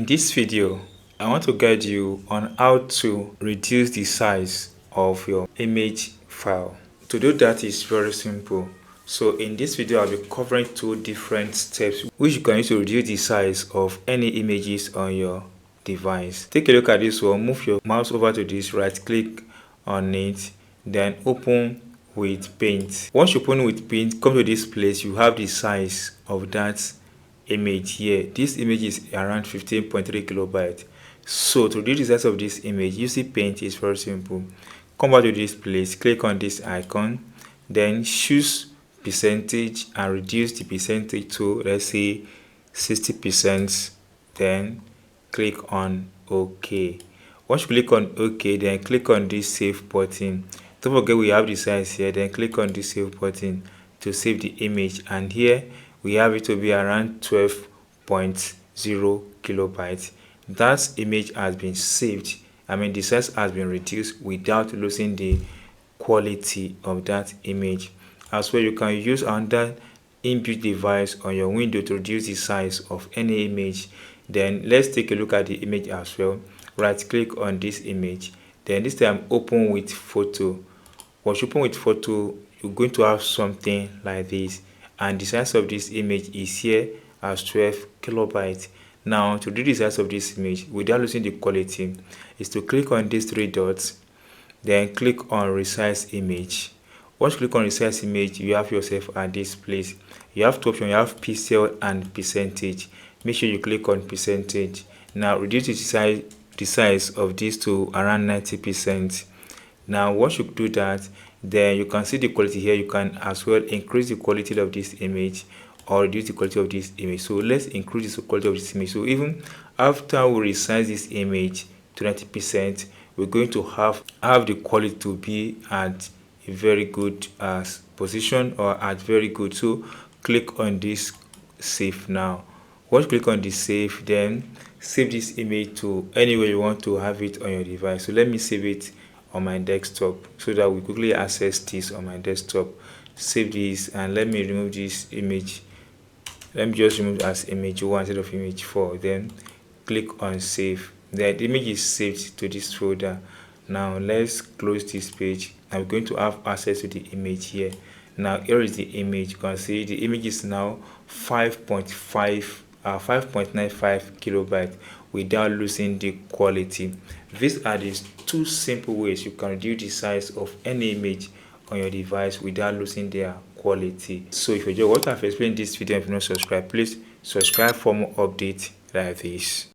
In this video, I want to guide you on how to reduce the size of your image file. To do that is very simple. So in this video, I'll be covering two different steps which you can use to reduce the size of any images on your device. Take a look at this one. Move your mouse over to this, right click on it, then open with Paint. Once you open with Paint, come to this place, you have the size of that image here. This image is around 15.3 kilobytes. So to reduce the size of this image, using Paint is very simple. Come back to this place, click on this icon, then choose percentage and reduce the percentage to, let's say, 60%. Then click on OK. Once you click on OK, then click on this save button. Don't forget we have the size here. Then click on this save button to save the image, and here we have it to be around 12.0 kilobytes. That image has been saved. The size has been reduced without losing the quality of that image. As well, you can use another inbuilt device on your window to reduce the size of any image. Then let's take a look at the image as well. Right click on this image, then this time open with photo. Once you open with photo, you're going to have something like this, and the size of this image is here as 12 kilobytes. Now to do the size of this image without losing the quality is to click on these three dots, then click on resize image. Once you click on resize image, you have yourself at this place. You have two options. You have pixel and percentage. Make sure you click on percentage. Now reduce the size of this to around 90%. Now once you do that, then you can see the quality here. You can as well increase the quality of this image or reduce the quality of this image. So let's increase the quality of this image. So even after we resize this image to 90%, we're going to have the quality to be at a very good position, or at very good. So click on this save now. Once you click on this save, then save this image to anywhere you want to have it on your device. So let me save it on my desktop so that we quickly access this on my desktop. Save this, and let me remove this image. Let me just remove it as image 1 instead of image 4. Then click on save. The image is saved to this folder. Now let's close this page. I'm going to have access to the image here. Now here is the image. You can see the image is now 5.95 kilobytes without losing the quality. These are the two simple ways you can reduce the size of any image on your device without losing their quality. So if you enjoy what I've explained in this video and if you're not subscribed, please subscribe for more updates like this.